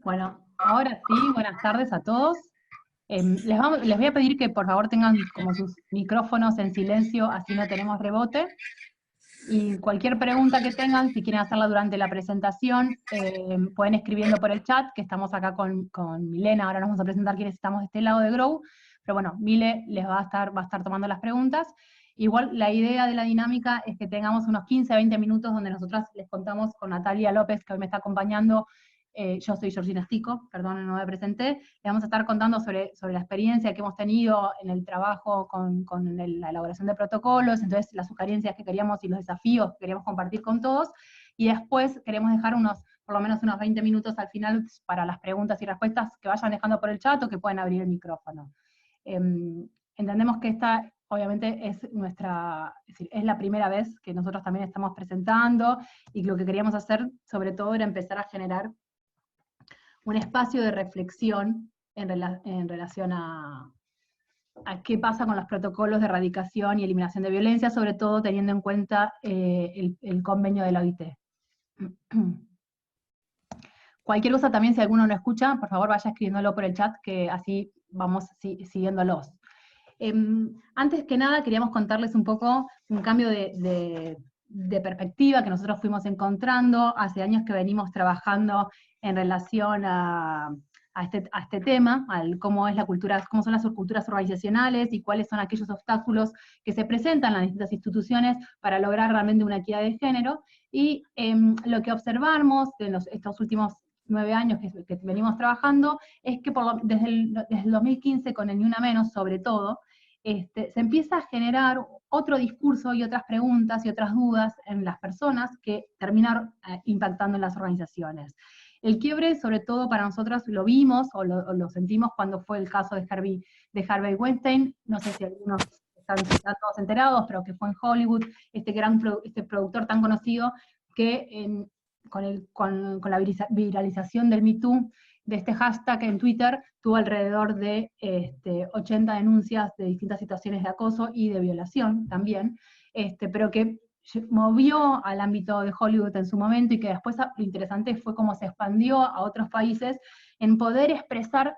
Bueno, ahora sí, buenas tardes a todos. Les voy a pedir que por favor tengan como sus micrófonos en silencio, así no tenemos rebote. Y cualquier pregunta que tengan, si quieren hacerla durante la presentación, pueden escribiendo por el chat, que estamos acá con Milena, ahora nos vamos a presentar quiénes estamos de este lado de Grow, pero bueno, Mile les va a estar tomando las preguntas. Igual la idea de la dinámica es que tengamos unos 15 a 20 minutos donde nosotras les contamos con Natalia López, que hoy me está acompañando. Yo soy Georgina Stico, perdón, no me presenté. Le vamos a estar contando sobre la experiencia que hemos tenido en el trabajo con la elaboración de protocolos, entonces las sugerencias que queríamos y los desafíos que queríamos compartir con todos, y después queremos dejar por lo menos unos 20 minutos al final para las preguntas y respuestas que vayan dejando por el chat o que pueden abrir el micrófono. Entendemos que esta obviamente es decir, es la primera vez que nosotros también estamos presentando, y lo que queríamos hacer sobre todo era empezar a generar un espacio de reflexión en relación a qué pasa con los protocolos de erradicación y eliminación de violencia, sobre todo teniendo en cuenta el convenio de la OIT. Cualquier cosa también, si alguno no escucha, por favor vaya escribiéndolo por el chat, que así vamos siguiéndolos. Antes que nada, queríamos contarles un poco un cambio de perspectiva que nosotros fuimos encontrando. Hace años que venimos trabajando en relación a este tema, cómo es la cultura, cómo son las subculturas organizacionales y cuáles son aquellos obstáculos que se presentan en las distintas instituciones para lograr realmente una equidad de género. Y lo que observamos en estos últimos 9 años que venimos trabajando es que desde el 2015, con el Ni Una Menos sobre todo, se empieza a generar otro discurso y otras preguntas y otras dudas en las personas que terminan impactando en las organizaciones. El quiebre, sobre todo para nosotros, lo vimos o lo sentimos cuando fue el caso de Harvey Weinstein. No sé si algunos están todos enterados, pero que fue en Hollywood, este productor tan conocido que con la viralización del Me Too, de este hashtag en Twitter, tuvo alrededor de 80 denuncias de distintas situaciones de acoso y de violación también, pero que movió al ámbito de Hollywood en su momento, y que después lo interesante fue cómo se expandió a otros países en poder expresar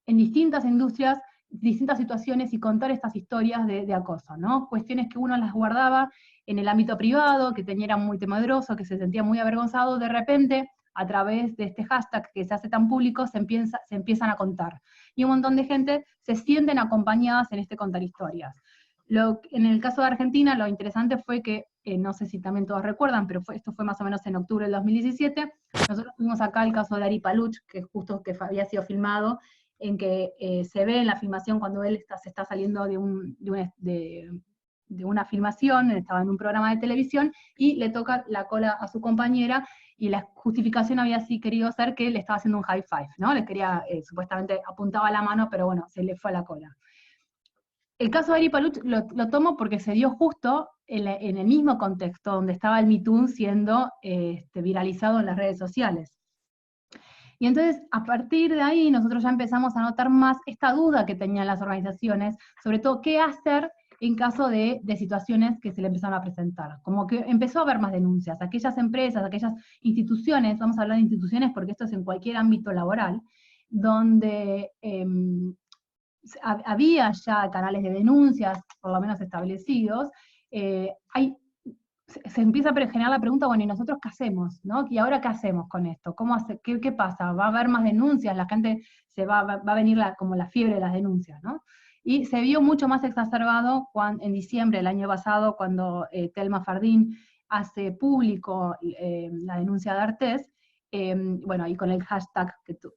en distintas industrias distintas situaciones y contar estas historias de acoso, ¿no? Cuestiones que uno las guardaba en el ámbito privado, que era muy temeroso, que se sentía muy avergonzado, de repente, a través de este hashtag que se hace tan público, se empiezan a contar. Y un montón de gente se sienten acompañadas en contar historias. En el caso de Argentina, lo interesante fue que, no sé si también todos recuerdan, pero esto fue más o menos en octubre del 2017, nosotros tuvimos acá el caso de Ari Paluch, que justo que había sido filmado, en que se ve en la filmación cuando él se está saliendo de una filmación, estaba en un programa de televisión, y le toca la cola a su compañera, y la justificación había así querido ser que le estaba haciendo un high five, ¿no? Le quería, supuestamente apuntaba la mano, pero bueno, se le fue a la cola. El caso de Ari Paluch lo tomo porque se dio justo en el mismo contexto donde estaba el Me Too siendo viralizado en las redes sociales. Y entonces, a partir de ahí, nosotros ya empezamos a notar más esta duda que tenían las organizaciones, sobre todo qué hacer en caso de situaciones que se le empezaron a presentar. Como que empezó a haber más denuncias. Aquellas empresas, aquellas instituciones, vamos a hablar de instituciones porque esto es en cualquier ámbito laboral, donde había ya canales de denuncias, por lo menos establecidos, se empieza a generar la pregunta, bueno, ¿y nosotros qué hacemos? ¿No? ¿Y ahora qué hacemos con esto? ¿Qué pasa? ¿Va a haber más denuncias? La gente va a venir como la fiebre de las denuncias, ¿no? Y se vio mucho más exacerbado en diciembre del año pasado, cuando Telma Fardín hace público la denuncia de Artés, bueno, y con el hashtag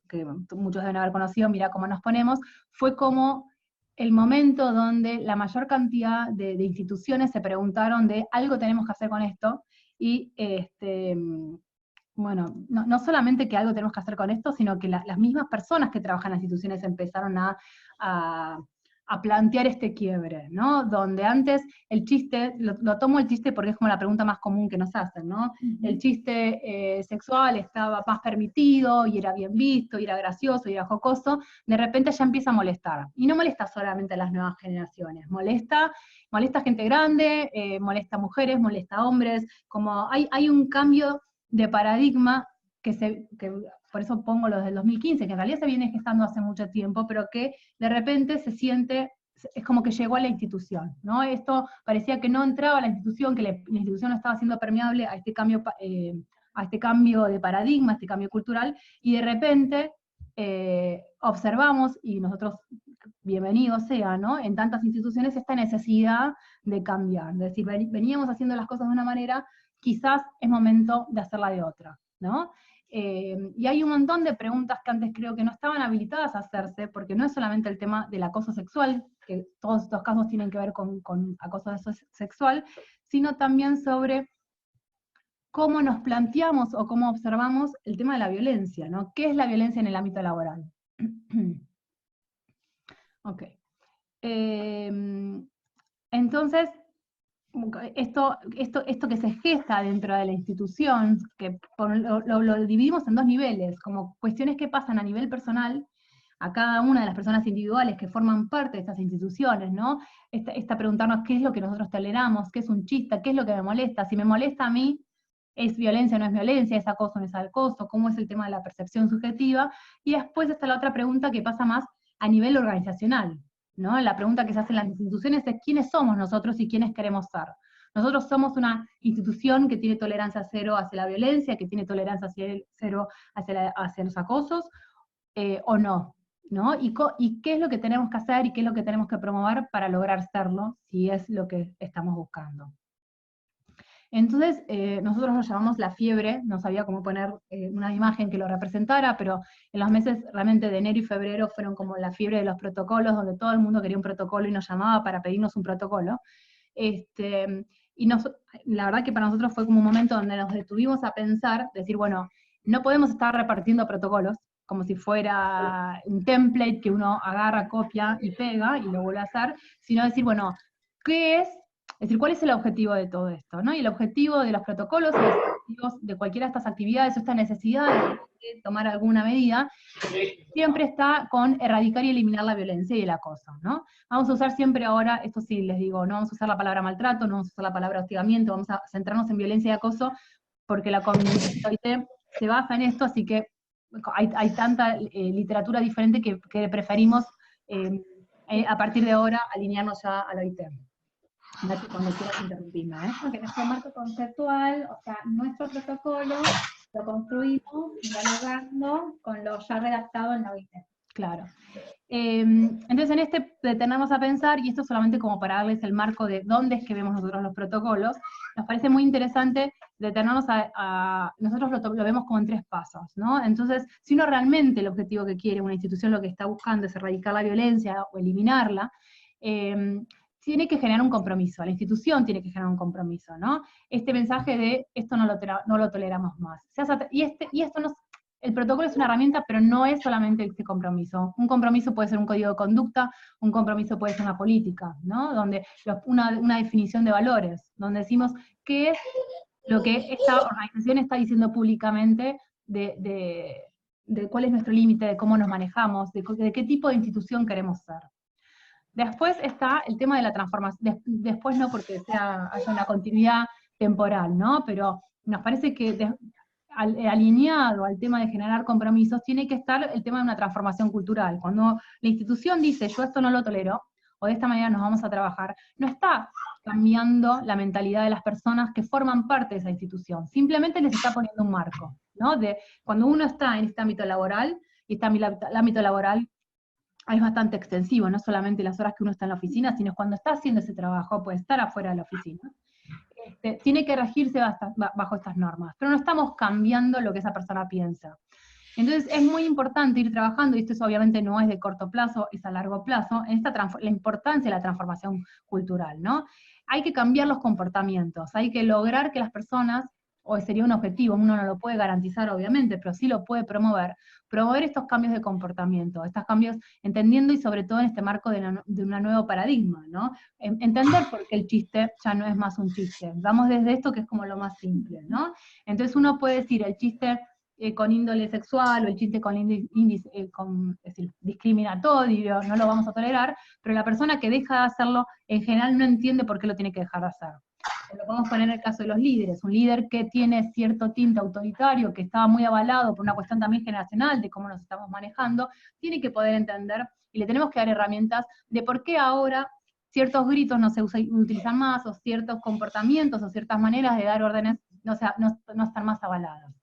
que muchos deben haber conocido, Mira Cómo Nos Ponemos, fue como el momento donde la mayor cantidad de instituciones se preguntaron de algo tenemos que hacer con esto, y bueno, no solamente que algo tenemos que hacer con esto, sino que las mismas personas que trabajan en las instituciones empezaron a plantear este quiebre, ¿no? Donde antes el chiste, lo tomo el chiste porque es como la pregunta más común que nos hacen, ¿no? El chiste sexual estaba más permitido, y era bien visto, y era gracioso, y era jocoso, de repente ya empieza a molestar. Y no molesta solamente a las nuevas generaciones, molesta a gente grande, molesta a mujeres, molesta a hombres, como hay un cambio de paradigma que por eso pongo lo del 2015, que en realidad se viene gestando hace mucho tiempo, pero que de repente se siente, es como que llegó a la institución, ¿no? Esto parecía que no entraba a la institución, que la institución no estaba siendo permeable a este cambio de paradigma, a este cambio cultural, y de repente observamos, y nosotros, bienvenido sea, ¿no? En tantas instituciones esta necesidad de cambiar, es decir, veníamos haciendo las cosas de una manera, quizás es momento de hacerla de otra, ¿no? Y hay un montón de preguntas que antes creo que no estaban habilitadas a hacerse, porque no es solamente el tema del acoso sexual, que todos estos casos tienen que ver con acoso sexual, sino también sobre cómo nos planteamos o cómo observamos el tema de la violencia, ¿no? ¿Qué es la violencia en el ámbito laboral? Ok. Entonces, esto que se gesta dentro de la institución, que lo dividimos en dos niveles, como cuestiones que pasan a nivel personal, a cada una de las personas individuales que forman parte de estas instituciones, ¿no? Esta preguntarnos qué es lo que nosotros toleramos, qué es un chiste, qué es lo que me molesta, si me molesta a mí, ¿es violencia o no es violencia? ¿Es acoso o no es acoso? ¿Cómo es el tema de la percepción subjetiva? Y después está la otra pregunta que pasa más a nivel organizacional, ¿no? La pregunta que se hace en las instituciones es quiénes somos nosotros y quiénes queremos ser. Nosotros somos una institución que tiene tolerancia cero hacia la violencia, que tiene tolerancia cero hacia los acosos, o no, ¿no? Y qué es lo que tenemos que hacer y qué es lo que tenemos que promover para lograr serlo, si es lo que estamos buscando. Entonces, nosotros lo llamamos la fiebre, no sabía cómo poner una imagen que lo representara, pero en los meses realmente de enero y febrero fueron como la fiebre de los protocolos, donde todo el mundo quería un protocolo y nos llamaba para pedirnos un protocolo. Y la verdad que para nosotros fue como un momento donde nos detuvimos a pensar, decir, bueno, no podemos estar repartiendo protocolos, como si fuera un template que uno agarra, copia y pega y lo vuelve a hacer, sino decir, bueno, ¿qué es? Es decir, ¿cuál es el objetivo de todo esto? ¿No? Y el objetivo de los protocolos, y los objetivos de cualquiera de estas actividades, o esta necesidad de tomar alguna medida, siempre está con erradicar y eliminar la violencia y el acoso, ¿no? Vamos a usar siempre ahora, esto sí les digo, no vamos a usar la palabra maltrato, no vamos a usar la palabra hostigamiento, vamos a centrarnos en violencia y acoso, porque la comunidad OIT se basa en esto, así que hay tanta literatura diferente que preferimos a partir de ahora alinearnos ya a la OIT. Nati, cuando quieras interrumpirme, ¿eh? Ok, nuestro marco conceptual, o sea, nuestro protocolo lo construimos dialogando con lo ya redactado en la OIT. Claro. Entonces en este detenernos a pensar, y esto solamente como para darles el marco de dónde es que vemos nosotros los protocolos, nos parece muy interesante detenernos nosotros lo vemos como en 3 pasos, ¿no? Entonces, si uno realmente el objetivo que quiere una institución lo que está buscando es erradicar la violencia o eliminarla, tiene que generar un compromiso, la institución tiene que generar un compromiso, ¿no? Este mensaje de esto no lo toleramos más. El protocolo es una herramienta, pero no es solamente este compromiso. Un compromiso puede ser un código de conducta, un compromiso puede ser una política, ¿no? Donde una definición de valores, donde decimos qué es lo que esta organización está diciendo públicamente de cuál es nuestro límite, de cómo nos manejamos, de qué tipo de institución queremos ser. Después está el tema de la transformación, después no porque haya una continuidad temporal, ¿no? Pero nos parece que alineado al tema de generar compromisos, tiene que estar el tema de una transformación cultural. Cuando la institución dice, yo esto no lo tolero, o de esta manera nos vamos a trabajar, no está cambiando la mentalidad de las personas que forman parte de esa institución, simplemente les está poniendo un marco, ¿no? Cuando uno está en este ámbito laboral, y el ámbito laboral es bastante extensivo, no solamente las horas que uno está en la oficina, sino cuando está haciendo ese trabajo, puede estar afuera de la oficina. Tiene que regirse bajo estas normas, pero no estamos cambiando lo que esa persona piensa. Entonces es muy importante ir trabajando, y esto obviamente no es de corto plazo, es a largo plazo, en la importancia de la transformación cultural, ¿no? Hay que cambiar los comportamientos, hay que lograr que las personas, o sería un objetivo, uno no lo puede garantizar obviamente, pero sí lo puede promover estos cambios de comportamiento, estos cambios entendiendo y sobre todo en este marco de un nuevo paradigma, ¿no? Entender por qué el chiste ya no es más un chiste, vamos desde esto que es como lo más simple, ¿no? Entonces uno puede decir el chiste con índole sexual, o el chiste con índice, es decir, discriminatorio, no lo vamos a tolerar, pero la persona que deja de hacerlo, en general no entiende por qué lo tiene que dejar de hacer. lo podemos poner en el caso de los líderes, un líder que tiene cierto tinte autoritario, que estaba muy avalado por una cuestión también generacional de cómo nos estamos manejando, tiene que poder entender, y le tenemos que dar herramientas de por qué ahora ciertos gritos no se utilizan más, o ciertos comportamientos, o ciertas maneras de dar órdenes no están más avaladas.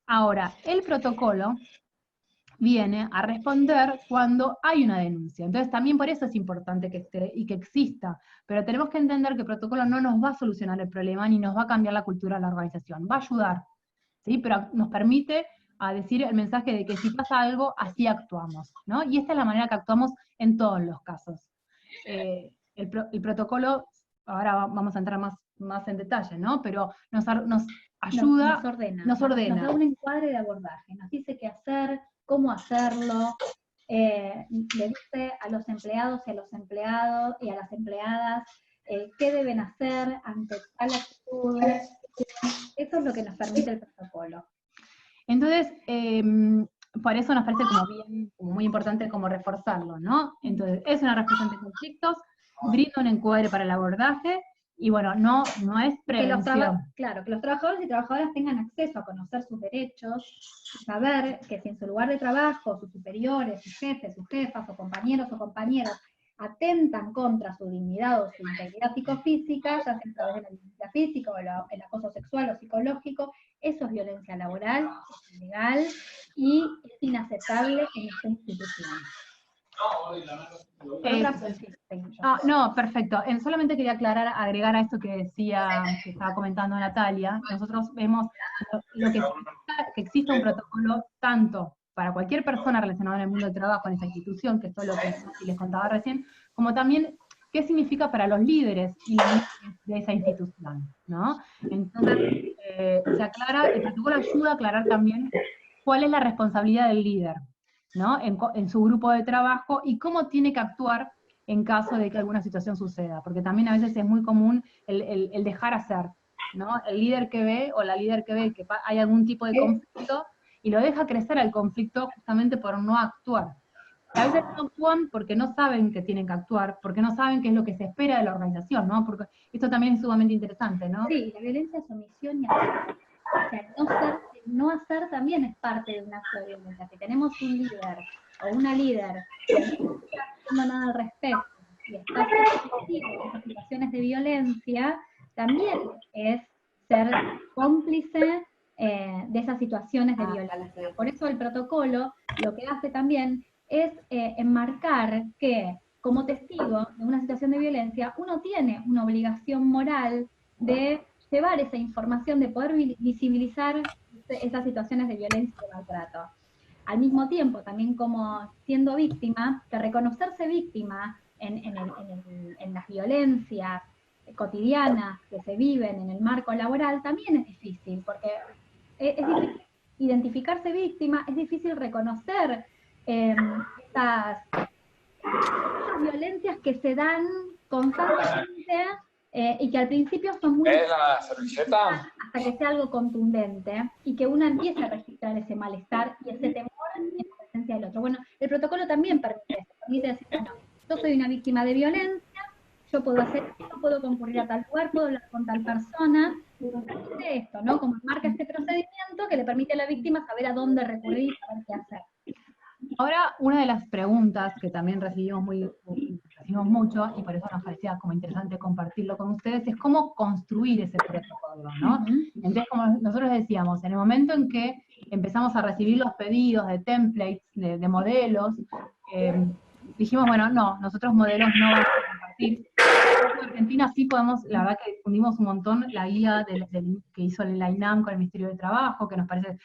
Ahora, el protocolo viene a responder cuando hay una denuncia. Entonces también por eso es importante que esté y que exista, pero tenemos que entender que el protocolo no nos va a solucionar el problema ni nos va a cambiar la cultura de la organización, va a ayudar, ¿sí? Pero nos permite a decir el mensaje de que si pasa algo, así actuamos, ¿no? Y esta es la manera que actuamos en todos los casos. El protocolo, ahora vamos a entrar más en detalle, ¿no? Pero nos ayuda, nos ordena, nos da un encuadre de abordaje, nos dice qué hacer, cómo hacerlo, le dice a los empleados y a los empleados y a las empleadas qué deben hacer ante tal actitud. Eso es lo que nos permite el protocolo. Entonces, por eso nos parece como muy importante como reforzarlo, ¿no? Entonces, es una respuesta ante conflictos, brinda un encuadre para el abordaje, y bueno, no es prevención. Claro, que los trabajadores y trabajadoras tengan acceso a conocer sus derechos, saber que si en su lugar de trabajo, sus superiores, sus jefes, sus jefas, o compañeros o compañeras, atentan contra su dignidad o su integridad psicofísica, ya sea a través de la violencia física o el acoso sexual o psicológico, eso es violencia laboral, es ilegal y es inaceptable en esta institución. No, perfecto. Solamente quería agregar a esto que decía, que estaba comentando Natalia. Nosotros vemos lo que significa que exista un protocolo tanto para cualquier persona relacionada en el mundo del trabajo, en esa institución, que es todo lo que les contaba recién, como también qué significa para los líderes y las líderes de esa institución, ¿no? Entonces, se aclara, el protocolo ayuda a aclarar también cuál es la responsabilidad del líder, ¿no? En su grupo de trabajo, y cómo tiene que actuar en caso de que alguna situación suceda, porque también a veces es muy común el dejar hacer, ¿no? El líder que ve, o la líder que ve que hay algún tipo de conflicto, y lo deja crecer al conflicto justamente por no actuar. A veces no actúan porque no saben que tienen que actuar, porque no saben qué es lo que se espera de la organización, ¿no? Porque esto también es sumamente interesante, ¿no? Sí, la violencia es omisión y acción. O sea, no hacer también es parte de un acto de violencia. Si tenemos un líder o una líder que no está haciendo nada al respecto y está en esas situaciones de violencia, también es ser cómplice de esas situaciones de violencia. Por eso el protocolo lo que hace también es enmarcar que como testigo de una situación de violencia, uno tiene una obligación moral de llevar esa información, de poder visibilizar esas situaciones de violencia y de maltrato. Al mismo tiempo, también como siendo víctima, que reconocerse víctima en las violencias cotidianas que se viven en el marco laboral también es difícil, porque es difícil identificarse víctima, es difícil reconocer estas violencias que se dan constantemente y que al principio son muy hasta que sea algo contundente y que uno empiece a registrar ese malestar y ese temor en la presencia del otro. Bueno, el protocolo también permite decir, bueno, yo soy una víctima de violencia, yo puedo hacer esto, puedo concurrir a tal lugar, puedo hablar con tal persona, permite esto, ¿no? Como marca este procedimiento que le permite a la víctima saber a dónde recurrir y saber qué hacer. Ahora, una de las preguntas que también recibimos mucho, y por eso nos parecía como interesante compartirlo con ustedes, es cómo construir ese protocolo, ¿no? Entonces, como nosotros decíamos, en el momento en que empezamos a recibir los pedidos de templates, de modelos, dijimos, bueno, no, nosotros modelos no vamos a compartir. En Argentina sí podemos, la verdad que difundimos un montón la guía que hizo la INAM con el Ministerio de Trabajo, que nos parece,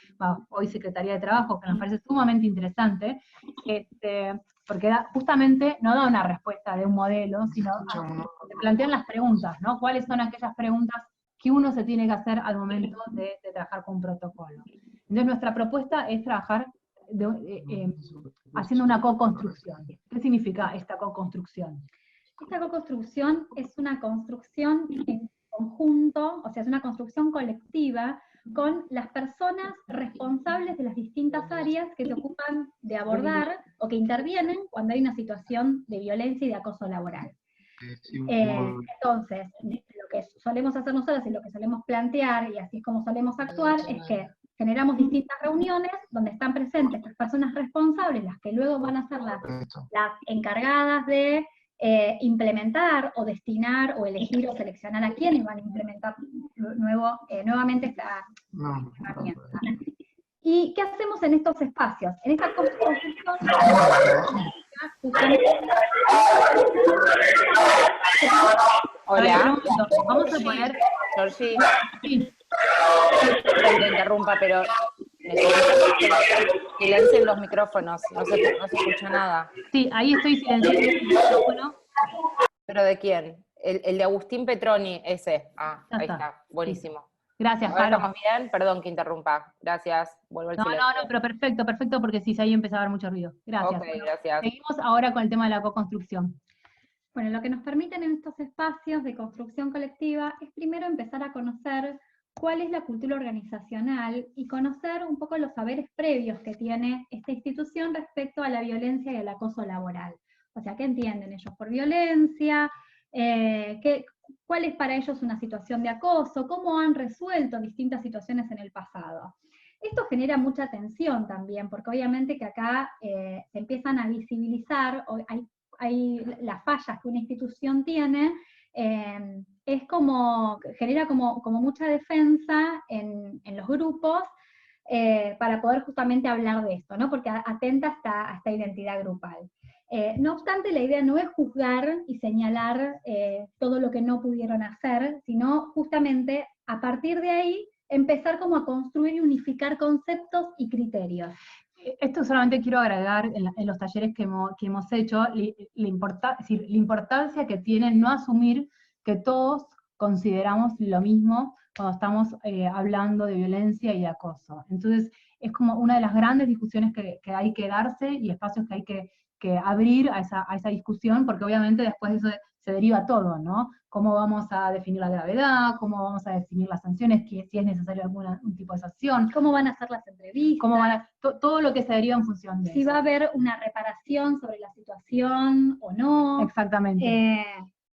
hoy Secretaría de Trabajo, que nos parece sumamente interesante, porque justamente no da una respuesta de un modelo, sino se plantean las preguntas, ¿no? ¿Cuáles son aquellas preguntas que uno se tiene que hacer al momento de trabajar con un protocolo? Entonces nuestra propuesta es trabajar haciendo una co-construcción. ¿Qué significa esta co-construcción? Esta co-construcción es una construcción en conjunto, o sea, es una construcción colectiva con las personas responsables de las distintas áreas que se ocupan de abordar o que intervienen cuando hay una situación de violencia y de acoso laboral. Entonces, lo que que solemos hacer nosotros y lo que solemos plantear, y así es como solemos actuar, es que generamos distintas reuniones donde están presentes las personas responsables, las que luego van a ser las encargadas de implementar o destinar o elegir o seleccionar a quienes van a implementar nuevamente esta herramienta. ¿Y qué hacemos en estos espacios? En esta construcción, Hola. Vamos a poner... Georgie, Sí. perdón que interrumpa, pero necesito que silencien los micrófonos, no se escucha nada. Sí, ahí estoy silenciando el micrófono. ¿Pero de quién? El de Agustín Petroni, ese. Ah, Ya ahí está. está, buenísimo. Gracias, ¿Ahora Jaro. estamos bien? Perdón que interrumpa. Gracias, vuelvo al silencio. No, pero perfecto, porque sí, ahí empieza a haber mucho ruido. Gracias. Ok, gracias. Seguimos ahora con el tema de la co-construcción. Bueno, lo que nos permiten en estos espacios de construcción colectiva es primero empezar a conocer cuál es la cultura organizacional y conocer un poco los saberes previos que tiene esta institución respecto a la violencia y al acoso laboral. O sea, ¿qué entienden ellos por violencia? ¿Cuál es para ellos una situación de acoso? ¿Cómo han resuelto distintas situaciones en el pasado? Esto genera mucha tensión también, porque obviamente que acá se empiezan a visibilizar, hay las fallas que una institución tiene, es como, genera como mucha defensa en los grupos para poder justamente hablar de esto, ¿no? Porque atenta a esta identidad grupal. No obstante, la idea no es juzgar y señalar todo lo que no pudieron hacer, sino justamente a partir de ahí empezar como a construir y unificar conceptos y criterios. Esto solamente quiero agregar en los talleres que hemos hecho, la importancia que tiene no asumir que todos consideramos lo mismo cuando estamos hablando de violencia y de acoso. Entonces, es como una de las grandes discusiones que hay que darse y espacios que hay que abrir a esa discusión, porque obviamente después de eso se deriva todo, ¿no? Cómo vamos a definir la gravedad, cómo vamos a definir las sanciones, si es necesario un tipo de sanción. Cómo van a ser las entrevistas. Cómo todo lo que se deriva en función de si eso. va a haber una reparación sobre la situación o no. Exactamente.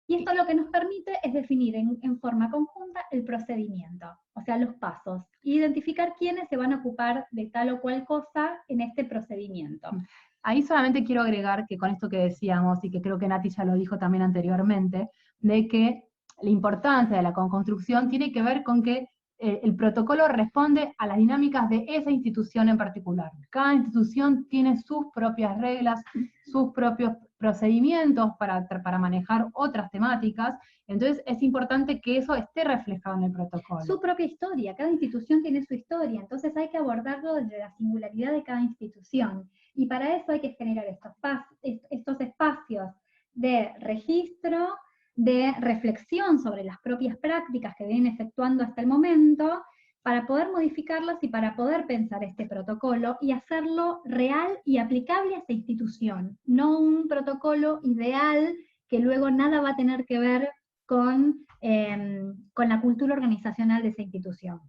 Y esto lo que nos permite es definir en forma conjunta el procedimiento, o sea, los pasos, e identificar quiénes se van a ocupar de tal o cual cosa en este procedimiento. Ahí solamente quiero agregar que con esto que decíamos, y que creo que Nati ya lo dijo también anteriormente, de que la importancia de la construcción tiene que ver con que el protocolo responde a las dinámicas de esa institución en particular. Cada institución tiene sus propias reglas, sus propios procedimientos para manejar otras temáticas, entonces es importante que eso esté reflejado en el protocolo. Su propia historia, cada institución tiene su historia, entonces hay que abordarlo desde la singularidad de cada institución. Y para eso hay que generar estos espacios de registro, de reflexión sobre las propias prácticas que vienen efectuando hasta el momento, para poder modificarlas y para poder pensar este protocolo y hacerlo real y aplicable a esta institución, no un protocolo ideal que luego nada va a tener que ver con la cultura organizacional de esa institución.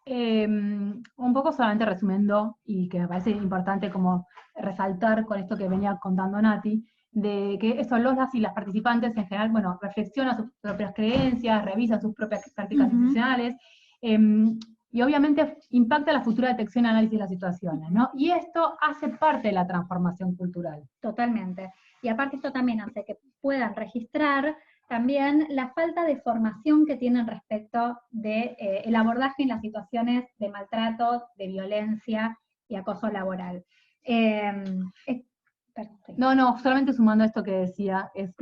Un poco solamente resumiendo, y que me parece importante como resaltar con esto que venía contando Nati, de que eso las y las participantes en general, bueno, reflexionan sus propias creencias, revisan sus propias prácticas institucionales, y obviamente impacta la futura detección y análisis de las situaciones, ¿no? Y esto hace parte de la transformación cultural. Totalmente. Y aparte esto también hace que puedan registrar también la falta de formación que tienen respecto de el abordaje en las situaciones de maltrato, de violencia y acoso laboral. No, solamente sumando esto que decía, es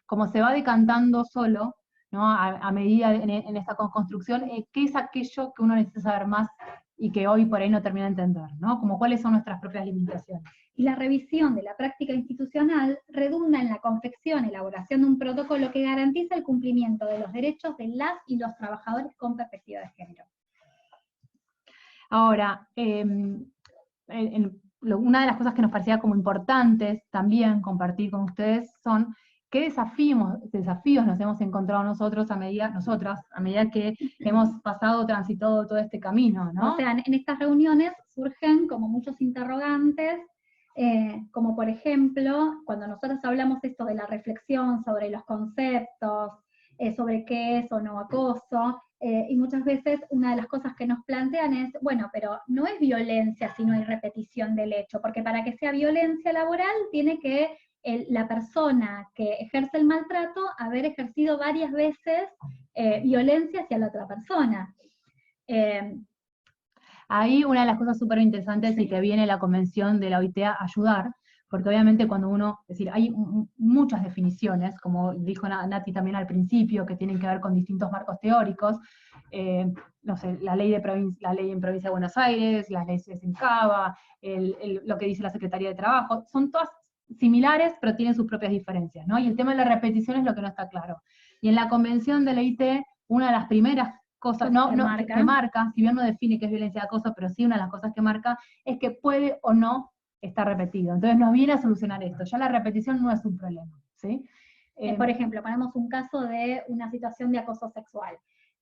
como se va decantando solo, ¿no? A medida en esta construcción, qué es aquello que uno necesita saber más y que hoy por ahí no termina de entender, ¿no? Como cuáles son nuestras propias limitaciones. Y la revisión de la práctica institucional redunda en la confección y elaboración de un protocolo que garantiza el cumplimiento de los derechos de las y los trabajadores con perspectiva de género. Ahora, una de las cosas que nos parecía como importantes también compartir con ustedes son qué desafíos nos hemos encontrado nosotras a medida que hemos transitado todo este camino, ¿no? O sea, en estas reuniones surgen como muchos interrogantes, como por ejemplo, cuando nosotros hablamos esto de la reflexión sobre los conceptos, sobre qué es o no acoso, y muchas veces una de las cosas que nos plantean es, bueno, pero no es violencia si no hay repetición del hecho, porque para que sea violencia laboral tiene que la persona que ejerce el maltrato haber ejercido varias veces violencia hacia la otra persona. Ahí una de las cosas súper interesantes y que viene la convención de la OIT a ayudar, porque obviamente cuando uno, es decir, hay muchas definiciones, como dijo Nati también al principio, que tienen que ver con distintos marcos teóricos, no sé, la ley en Provincia de Buenos Aires, las leyes en Cava, lo que dice la Secretaría de Trabajo, son todas similares, pero tienen sus propias diferencias, ¿no? Y el tema de la repetición es lo que no está claro. Y en la convención de la OIT, una de las primeras cosas que marca, si bien no define qué es violencia de acoso, pero sí una de las cosas que marca es que puede o no estar repetido. Entonces nos viene a solucionar esto. Ya la repetición no es un problema, ¿sí? Por ejemplo, ponemos un caso de una situación de acoso sexual.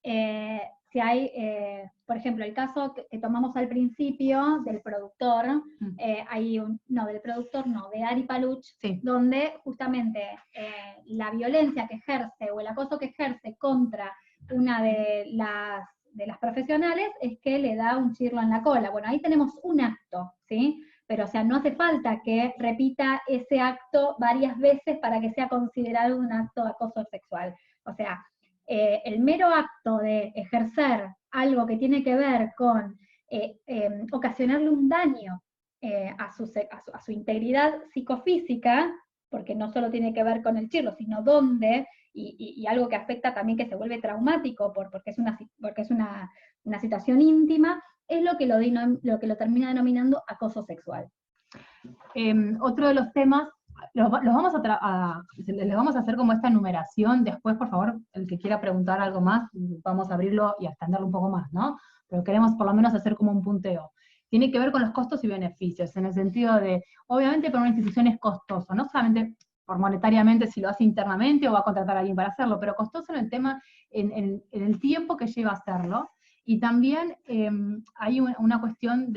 Si hay, por ejemplo, el caso que tomamos al principio del productor, de Ari Paluch, sí, donde justamente la violencia que ejerce o el acoso que ejerce contra una de las profesionales es que le da un chirlo en la cola. Bueno, ahí tenemos un acto, ¿sí? Pero, o sea, no hace falta que repita ese acto varias veces para que sea considerado un acto de acoso sexual. O sea, el mero acto de ejercer algo que tiene que ver con ocasionarle un daño a su integridad psicofísica, porque no solo tiene que ver con el chirlo, sino dónde, y algo que afecta también, que se vuelve traumático porque es una situación íntima, es lo que lo termina denominando acoso sexual. Otro de los temas, les vamos a hacer como esta enumeración, después por favor, el que quiera preguntar algo más, vamos a abrirlo y a extenderlo un poco más, ¿no? Pero queremos por lo menos hacer como un punteo. Tiene que ver con los costos y beneficios, en el sentido de, obviamente para una institución es costoso, no solamente por monetariamente si lo hace internamente o va a contratar a alguien para hacerlo, pero costoso en el tema, en el tiempo que lleva hacerlo, y también hay una cuestión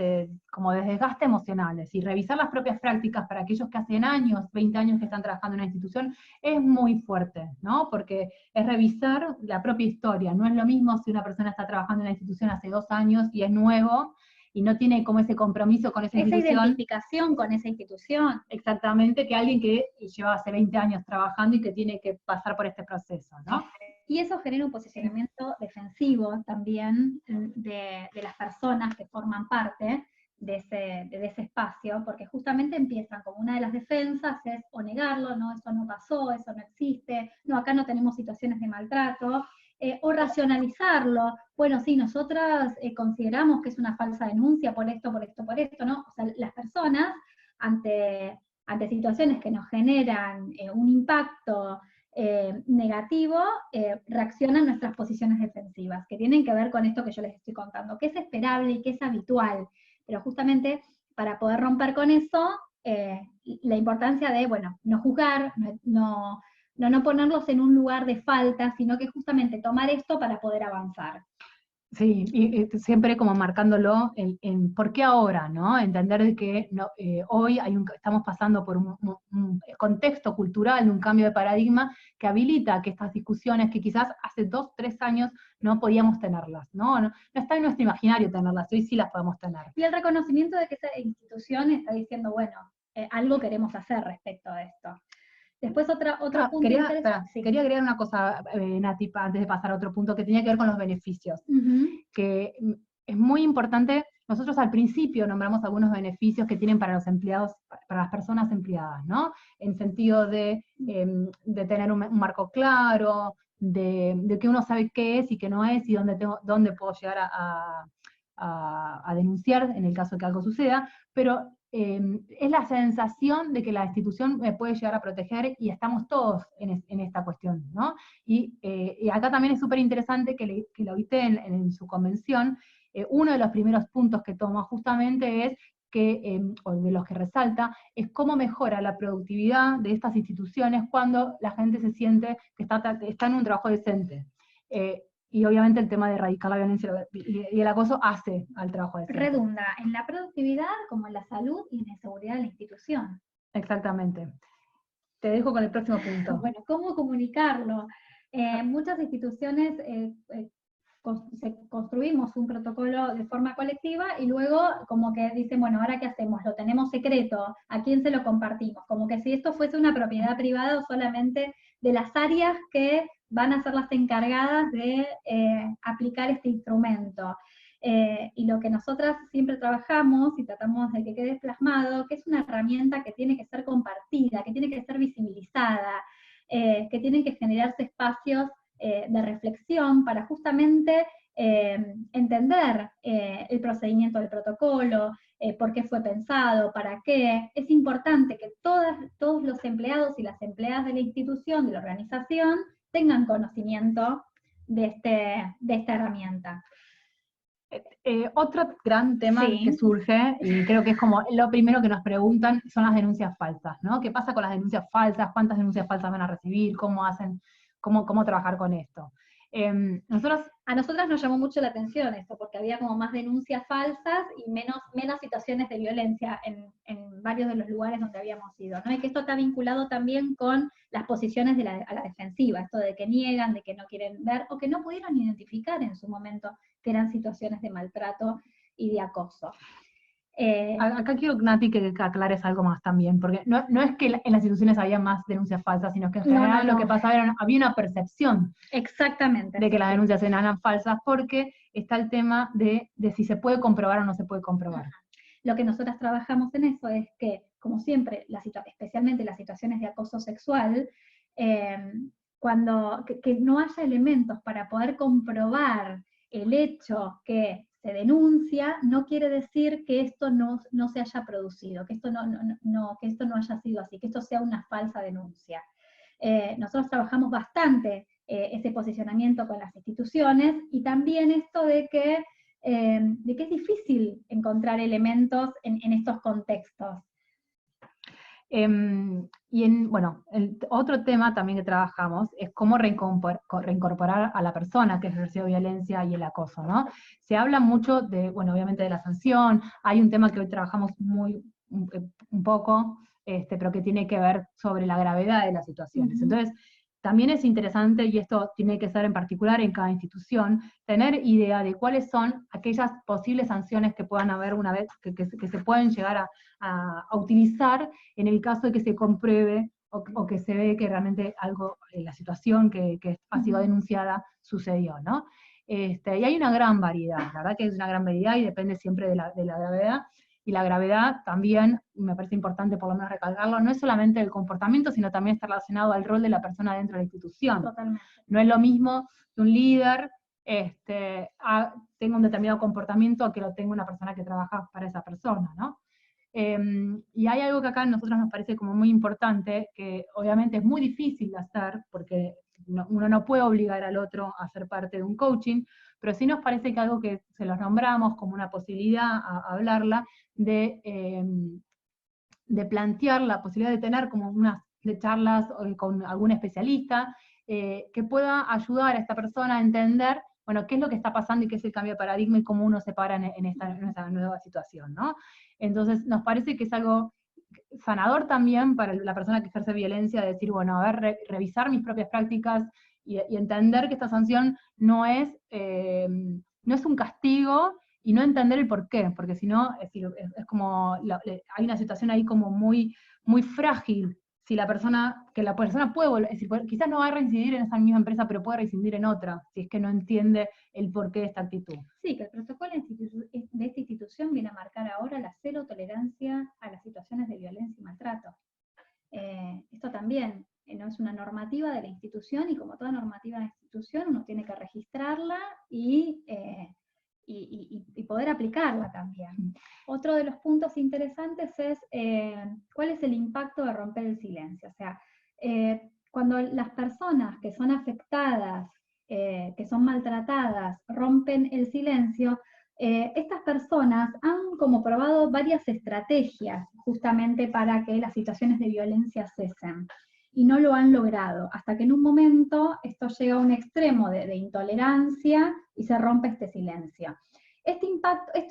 como de desgaste emocional, es decir, revisar las propias prácticas para aquellos que hacen años, 20 años que están trabajando en una institución, es muy fuerte, ¿no? Porque es revisar la propia historia, no es lo mismo si una persona está trabajando en la institución hace 2 años y es nuevo, y no tiene como ese compromiso con esa institución. Esa identificación con esa institución. Exactamente, que alguien que lleva hace 20 años trabajando y que tiene que pasar por este proceso, ¿no? Y eso genera un posicionamiento defensivo también de las personas que forman parte de ese espacio, porque justamente empiezan como una de las defensas es o negarlo, no, eso no pasó, eso no existe, no, acá no tenemos situaciones de maltrato, o racionalizarlo, bueno, sí, nosotras consideramos que es una falsa denuncia por esto, ¿no? O sea, las personas ante situaciones que nos generan un impacto negativo, reaccionan nuestras posiciones defensivas, que tienen que ver con esto que yo les estoy contando, que es esperable y que es habitual, pero justamente para poder romper con eso, la importancia de, bueno, no juzgar, no ponerlos en un lugar de falta, sino que justamente tomar esto para poder avanzar. Sí, y siempre como marcándolo en por qué ahora, ¿no? Entender que hoy estamos pasando por un contexto cultural, un cambio de paradigma que habilita que estas discusiones que quizás hace 2, 3 años no podíamos tenerlas, ¿no? No está en nuestro imaginario tenerlas, hoy sí las podemos tener. Y el reconocimiento de que esa institución está diciendo, bueno, algo queremos hacer respecto a esto. Después otro punto quería agregar una cosa, Nati, antes de pasar a otro punto, que tenía que ver con los beneficios. Que es muy importante, nosotros al principio nombramos algunos beneficios que tienen para los empleados, para las personas empleadas, ¿no? En sentido de tener un marco claro, de que uno sabe qué es y qué no es, y dónde puedo llegar a denunciar en el caso de que algo suceda, pero es la sensación de que la institución me puede llegar a proteger y estamos todos en esta cuestión, ¿no? Y acá también es súper interesante que lo OIT en su convención, uno de los primeros puntos que toma justamente es o de los que resalta, es cómo mejora la productividad de estas instituciones cuando la gente se siente que está en un trabajo decente. Y obviamente el tema de erradicar la violencia y el acoso hace al trabajo decente. Redunda en la productividad como en la salud y en la seguridad de la institución. Exactamente. Te dejo con el próximo punto. Bueno, ¿cómo comunicarlo? Muchas instituciones construimos un protocolo de forma colectiva y luego como que dicen, bueno, ¿ahora qué hacemos? ¿Lo tenemos secreto? ¿A quién se lo compartimos? Como que si esto fuese una propiedad privada o solamente de las áreas que van a ser las encargadas de aplicar este instrumento. Y lo que nosotras siempre trabajamos y tratamos de que quede plasmado, que es una herramienta que tiene que ser compartida, que tiene que ser visibilizada, que tienen que generarse espacios de reflexión para justamente entender el procedimiento del protocolo, por qué fue pensado, para qué. Es importante que todos los empleados y las empleadas de la institución, de la organización, tengan conocimiento de esta herramienta. Otro gran tema Sí. que surge, y creo que es como lo primero que nos preguntan, son las denuncias falsas, ¿no? ¿Qué pasa con las denuncias falsas? ¿Cuántas denuncias falsas van a recibir? ¿Cómo hacen? ¿Cómo trabajar con esto? A nosotras nos llamó mucho la atención esto, porque había como más denuncias falsas y menos situaciones de violencia en varios de los lugares donde habíamos ido, ¿no? Y que esto está vinculado también con las posiciones a la defensiva, esto de que niegan, de que no quieren ver, o que no pudieron identificar en su momento que eran situaciones de maltrato y de acoso. Acá quiero, Nati, que aclares algo más también, porque no es que en las instituciones había más denuncias falsas, sino que en general lo que pasaba era, había una percepción exactamente de que las denuncias eran falsas, porque está el tema de si se puede comprobar o no se puede comprobar. Lo que nosotras trabajamos en eso es que, como siempre, especialmente las situaciones de acoso sexual, que no haya elementos para poder comprobar el hecho que se denuncia, no quiere decir que esto no se haya producido, que esto no haya sido así, que esto sea una falsa denuncia. Nosotros trabajamos bastante ese posicionamiento con las instituciones, y también esto de que es difícil encontrar elementos en estos contextos. El otro tema también que trabajamos es cómo reincorporar a la persona que ejerció violencia y el acoso, ¿no? Se habla mucho de, obviamente de la sanción, hay un tema que hoy trabajamos un poco, pero que tiene que ver sobre la gravedad de las situaciones. Entonces, también es interesante, y esto tiene que ser en particular en cada institución, tener idea de cuáles son aquellas posibles sanciones que puedan haber una vez, que se pueden llegar a utilizar en el caso de que se compruebe o que se ve que realmente algo, la situación que ha sido denunciada sucedió, ¿no? Y hay una gran variedad, la verdad que es una gran variedad y depende siempre de la gravedad. Y la gravedad también, me parece importante por lo menos recalcarlo, no es solamente el comportamiento, sino también está relacionado al rol de la persona dentro de la institución. Totalmente. No es lo mismo que un líder tenga un determinado comportamiento a que lo tenga una persona que trabaja para esa persona, ¿no? Y hay algo que acá a nosotros nos parece como muy importante, que obviamente es muy difícil de hacer, porque uno no puede obligar al otro a ser parte de un coaching, pero sí nos parece que algo que se los nombramos como una posibilidad a hablarla, de plantear la posibilidad de tener como unas charlas con algún especialista, que pueda ayudar a esta persona a entender, qué es lo que está pasando y qué es el cambio de paradigma y cómo uno se para en esta nueva situación, ¿no? Entonces, nos parece que es algo sanador también para la persona que ejerce violencia, de decir, a ver, revisar mis propias prácticas y entender que esta sanción no es un castigo, y no entender el por qué, porque si no, es como, hay una situación ahí como muy, muy frágil, que la persona puede volver, es decir, quizás no va a reincidir en esa misma empresa, pero puede reincidir en otra, si es que no entiende el porqué de esta actitud. Sí, que el protocolo de esta institución viene a marcar ahora la cero tolerancia a las situaciones de violencia y maltrato. Esto también no es una normativa de la institución, y como toda normativa de la institución, uno tiene que registrarla y poder aplicarla también. Otro de los puntos interesantes es cuál es el impacto de romper el silencio. O sea, cuando las personas que son afectadas, que son maltratadas, rompen el silencio, estas personas han como probado varias estrategias justamente para que las situaciones de violencia cesen, y no lo han logrado, hasta que en un momento esto llega a un extremo de intolerancia y se rompe este silencio. Esto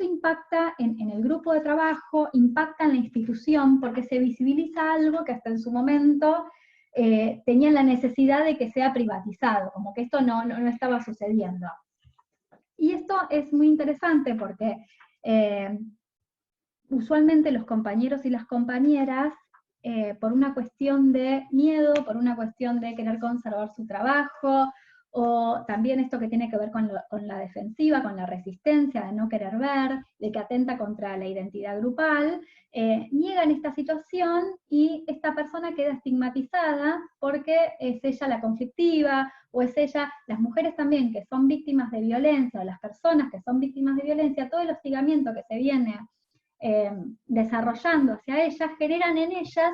impacta en el grupo de trabajo, impacta en la institución, porque se visibiliza algo que hasta en su momento tenían la necesidad de que sea privatizado, como que esto no estaba sucediendo. Y esto es muy interesante porque usualmente los compañeros y las compañeras, por una cuestión de miedo, por una cuestión de querer conservar su trabajo, o también esto que tiene que ver con la defensiva, con la resistencia, de no querer ver, de que atenta contra la identidad grupal, niegan esta situación y esta persona queda estigmatizada porque es ella la conflictiva, o es ella, las mujeres también que son víctimas de violencia, o las personas que son víctimas de violencia, todo el hostigamiento que se viene desarrollando hacia ellas, generan en ellas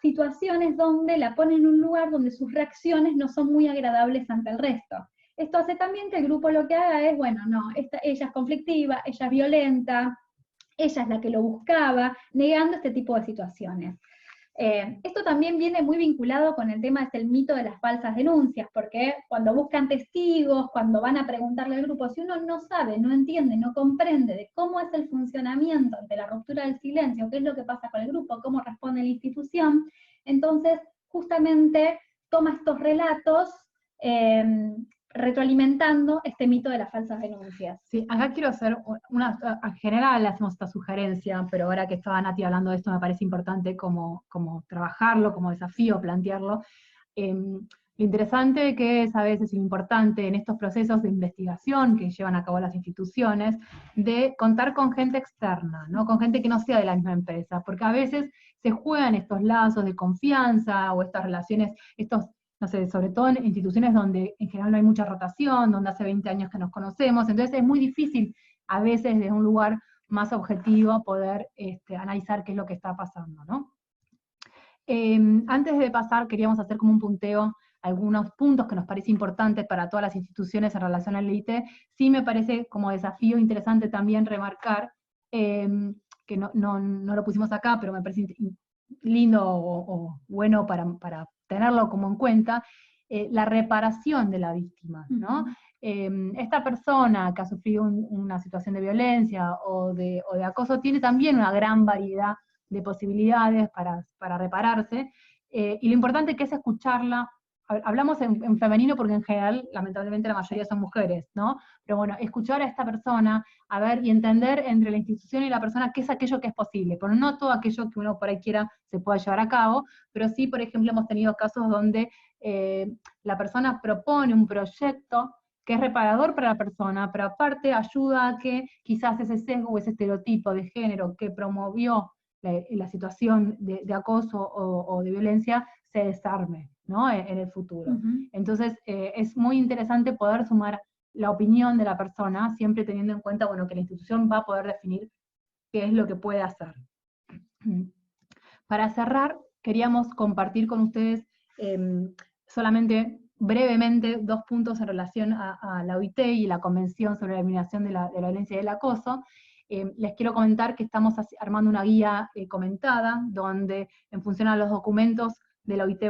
situaciones donde la ponen en un lugar donde sus reacciones no son muy agradables ante el resto. Esto hace también que el grupo lo que haga es, bueno, no, ella es conflictiva, ella es violenta, ella es la que lo buscaba, negando este tipo de situaciones. Esto también viene muy vinculado con el tema del mito de las falsas denuncias, porque cuando buscan testigos, cuando van a preguntarle al grupo, si uno no sabe, no entiende, no comprende de cómo es el funcionamiento ante la ruptura del silencio, qué es lo que pasa con el grupo, cómo responde la institución, entonces justamente toma estos relatos retroalimentando este mito de las falsas denuncias. Sí, acá quiero hacer en general hacemos esta sugerencia, pero ahora que estaba Nati hablando de esto me parece importante como trabajarlo, como desafío, plantearlo. Lo interesante que es a veces importante en estos procesos de investigación que llevan a cabo las instituciones, de contar con gente externa, ¿no? Con gente que no sea de la misma empresa, porque a veces se juegan estos lazos de confianza o estas relaciones, no sé, sobre todo en instituciones donde en general no hay mucha rotación, donde hace 20 años que nos conocemos, entonces es muy difícil a veces desde un lugar más objetivo poder analizar qué es lo que está pasando, ¿no? Antes de pasar, queríamos hacer como un punteo algunos puntos que nos parece importantes para todas las instituciones en relación al IT. Sí me parece como desafío interesante también remarcar, que no lo pusimos acá, pero me parece lindo o bueno para tenerlo como en cuenta, la reparación de la víctima, ¿no? Esta persona que ha sufrido una situación de violencia o de acoso tiene también una gran variedad de posibilidades para repararse, y lo importante que es escucharla. Hablamos en femenino porque en general, lamentablemente, la mayoría son mujeres, ¿no? Pero bueno, escuchar a esta persona, a ver, y entender entre la institución y la persona qué es aquello que es posible, pero no todo aquello que uno por ahí quiera se pueda llevar a cabo, pero sí, por ejemplo, hemos tenido casos donde la persona propone un proyecto que es reparador para la persona, pero aparte ayuda a que quizás ese sesgo o ese estereotipo de género que promovió la situación de acoso o de violencia se desarme, ¿no? en el futuro. Entonces, es muy interesante poder sumar la opinión de la persona, siempre teniendo en cuenta, bueno, que la institución va a poder definir qué es lo que puede hacer. Para cerrar, queríamos compartir con ustedes solamente brevemente 2 puntos en relación a la OIT y la Convención sobre la Eliminación de la Violencia y el Acoso. Les quiero comentar que estamos armando una guía comentada, donde en función a los documentos de la OIT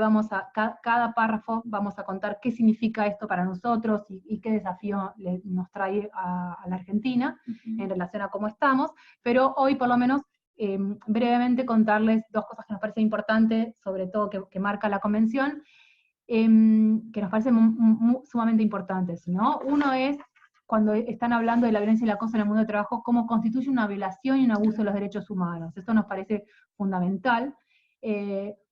cada párrafo vamos a contar qué significa esto para nosotros y qué desafío nos trae a la Argentina en relación a cómo estamos, pero hoy por lo menos brevemente contarles 2 cosas que nos parecen importantes, sobre todo que marca la Convención, que nos parecen sumamente importantes, ¿no? Uno es, cuando están hablando de la violencia y el acoso en el mundo del trabajo, cómo constituye una violación y un abuso de los derechos humanos. Esto nos parece fundamental.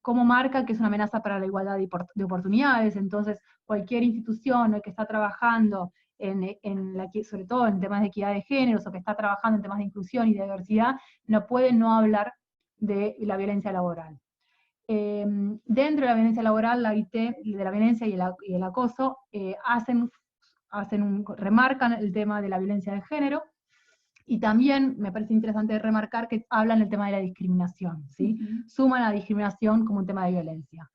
Cómo marca que es una amenaza para la igualdad de oportunidades, entonces cualquier institución que está trabajando sobre todo en temas de equidad de géneros, o que está trabajando en temas de inclusión y de diversidad, no puede no hablar de la violencia laboral. Dentro de la violencia laboral, la OIT, de la violencia y el acoso, remarcan el tema de la violencia de género, y también me parece interesante remarcar que hablan del tema de la discriminación, ¿sí? Suman la discriminación como un tema de violencia.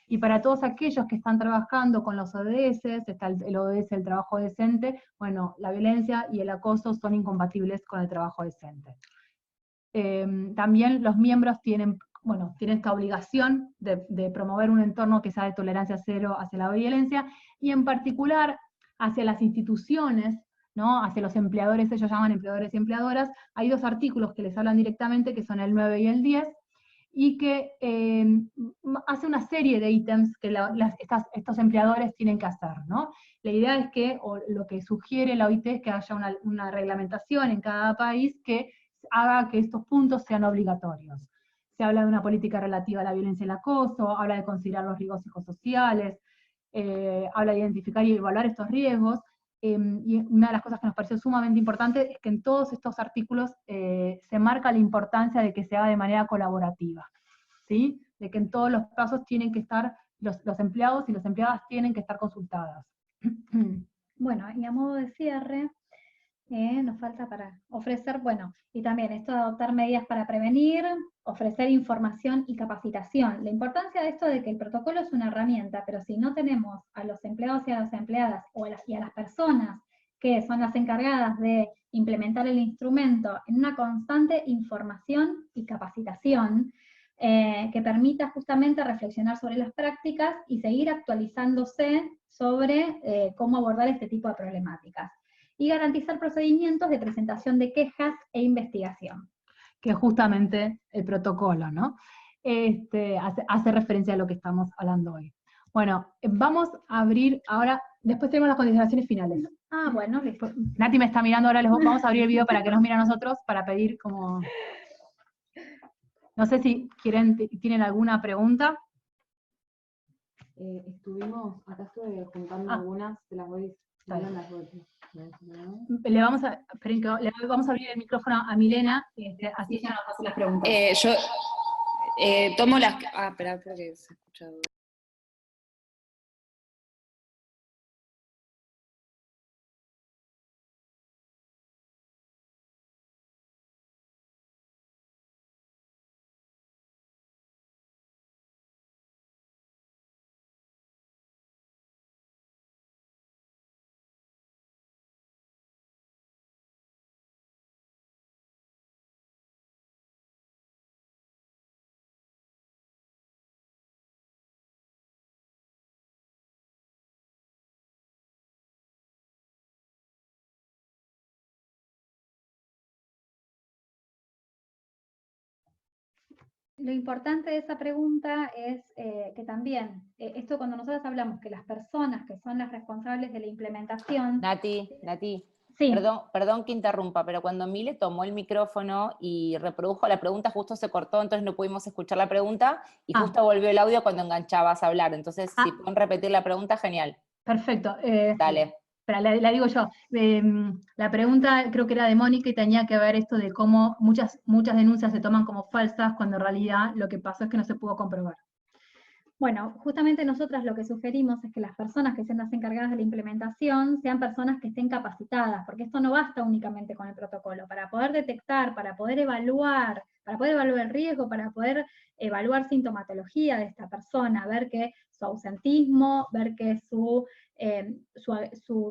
Y para todos aquellos que están trabajando con los ODS, está el ODS, el trabajo decente, bueno, la violencia y el acoso son incompatibles con el trabajo decente. También los miembros tienen esta obligación de promover un entorno que sea de tolerancia cero hacia la violencia, y en particular hacia las instituciones, ¿no? Hacia los empleadores. Ellos llaman empleadores y empleadoras. Hay 2 artículos que les hablan directamente, que son el 9 y el 10, y que hace una serie de ítems que estos empleadores tienen que hacer, ¿no? La idea es que, o lo que sugiere la OIT es que haya una reglamentación en cada país que haga que estos puntos sean obligatorios. Se habla de una política relativa a la violencia y el acoso, habla de considerar los riesgos psicosociales, habla de identificar y evaluar estos riesgos, y una de las cosas que nos pareció sumamente importante es que en todos estos artículos se marca la importancia de que se haga de manera colaborativa, ¿sí? De que en todos los casos tienen que estar, los empleados y las empleadas tienen que estar consultadas. Bueno, y a modo de cierre, nos falta para ofrecer, bueno, y también esto de adoptar medidas para prevenir, ofrecer información y capacitación. La importancia de esto de que el protocolo es una herramienta, pero si no tenemos a los empleados y a las empleadas, y a las personas que son las encargadas de implementar el instrumento en una constante información y capacitación, que permita justamente reflexionar sobre las prácticas y seguir actualizándose sobre cómo abordar este tipo de problemáticas. Y garantizar procedimientos de presentación de quejas e investigación. Que es justamente el protocolo, ¿no? Hace referencia a lo que estamos hablando hoy. Bueno, vamos a abrir ahora, después tenemos las consideraciones finales. Ah, bueno, listo. Nati me está mirando, ahora vamos a abrir el video para que nos miren a nosotros, para pedir como... No sé si tienen alguna pregunta. Acá estuve juntando algunas, te las voy dando las voy. Le vamos a abrir el micrófono a Milena, así ella nos hace las preguntas. Yo tomo las... espera, porque se ha escuchado. Lo importante de esa pregunta es que también, esto cuando nosotros hablamos que las personas que son las responsables de la implementación... Nati, sí. perdón que interrumpa, pero cuando Mile tomó el micrófono y reprodujo la pregunta, justo se cortó, entonces no pudimos escuchar la pregunta, y justo volvió el audio cuando enganchabas a hablar, entonces si pueden repetir la pregunta, genial. Perfecto. Dale. Pero la digo yo, la pregunta creo que era de Mónica y tenía que ver esto de cómo muchas denuncias se toman como falsas cuando en realidad lo que pasó es que no se pudo comprobar. Bueno, justamente nosotras lo que sugerimos es que las personas que sean las encargadas de la implementación sean personas que estén capacitadas, porque esto no basta únicamente con el protocolo. Para poder detectar, para poder evaluar el riesgo, para poder evaluar sintomatología de esta persona, ver que su ausentismo, ver que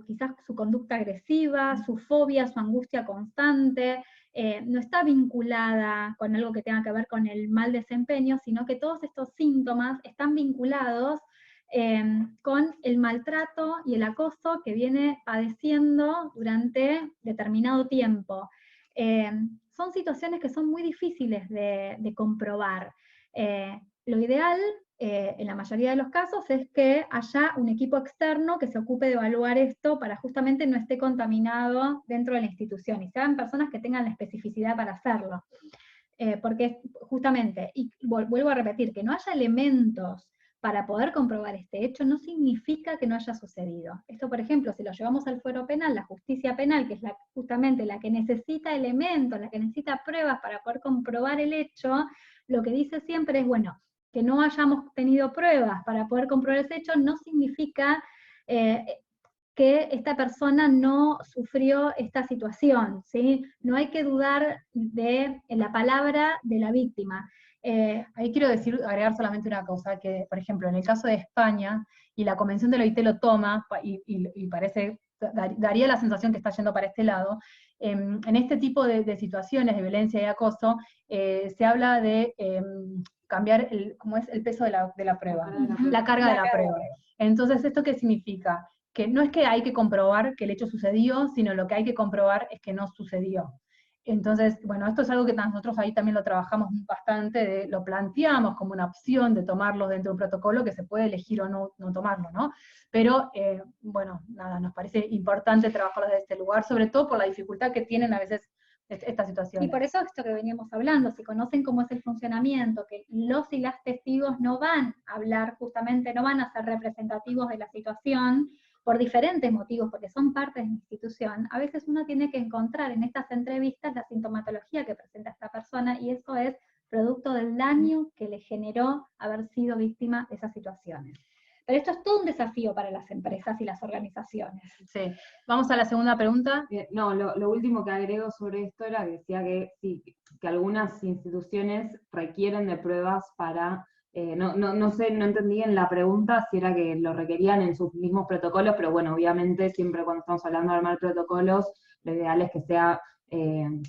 quizás su conducta agresiva, su fobia, su angustia constante, no está vinculada con algo que tenga que ver con el mal desempeño, sino que todos estos síntomas están vinculados con el maltrato y el acoso que viene padeciendo durante determinado tiempo. Son situaciones que son muy difíciles de comprobar. Lo ideal, en la mayoría de los casos, es que haya un equipo externo que se ocupe de evaluar esto para justamente no esté contaminado dentro de la institución, y sean personas que tengan la especificidad para hacerlo. Porque justamente, y vuelvo a repetir, que no haya elementos para poder comprobar este hecho no significa que no haya sucedido. Esto, por ejemplo, si lo llevamos al fuero penal, la justicia penal, que es justamente la que necesita elementos, la que necesita pruebas para poder comprobar el hecho, lo que dice siempre es, bueno, que no hayamos tenido pruebas para poder comprobar ese hecho no significa que esta persona no sufrió esta situación, ¿sí? No hay que dudar de la palabra de la víctima. Ahí quiero agregar solamente una cosa, que por ejemplo en el caso de España, y la Convención de la OIT lo toma, y parece, daría la sensación que está yendo para este lado, en este tipo de situaciones de violencia y acoso, se habla de cambiar ¿cómo es? El peso de la prueba, la carga de la prueba. Entonces, ¿esto qué significa? Que no es que hay que comprobar que el hecho sucedió, sino lo que hay que comprobar es que no sucedió. Entonces, bueno, esto es algo que nosotros ahí también lo trabajamos bastante, lo planteamos como una opción de tomarlo dentro de un protocolo que se puede elegir o no tomarlo, ¿no? Pero, bueno, nada, nos parece importante trabajarlo desde este lugar, sobre todo por la dificultad que tienen a veces estas situaciones. Y por eso esto que veníamos hablando, si conocen cómo es el funcionamiento, que los y las testigos no van a hablar justamente, no van a ser representativos de la situación, por diferentes motivos, porque son parte de la institución, a veces uno tiene que encontrar en estas entrevistas la sintomatología que presenta esta persona, y eso es producto del daño que le generó haber sido víctima de esas situaciones. Pero esto es todo un desafío para las empresas y las organizaciones. Sí. Vamos a la segunda pregunta. No, lo último que agrego sobre esto era que decía que sí, que algunas instituciones requieren de pruebas para... no sé, no entendí en la pregunta si era que lo requerían en sus mismos protocolos, pero bueno, obviamente siempre cuando estamos hablando de armar protocolos, lo ideal es que sea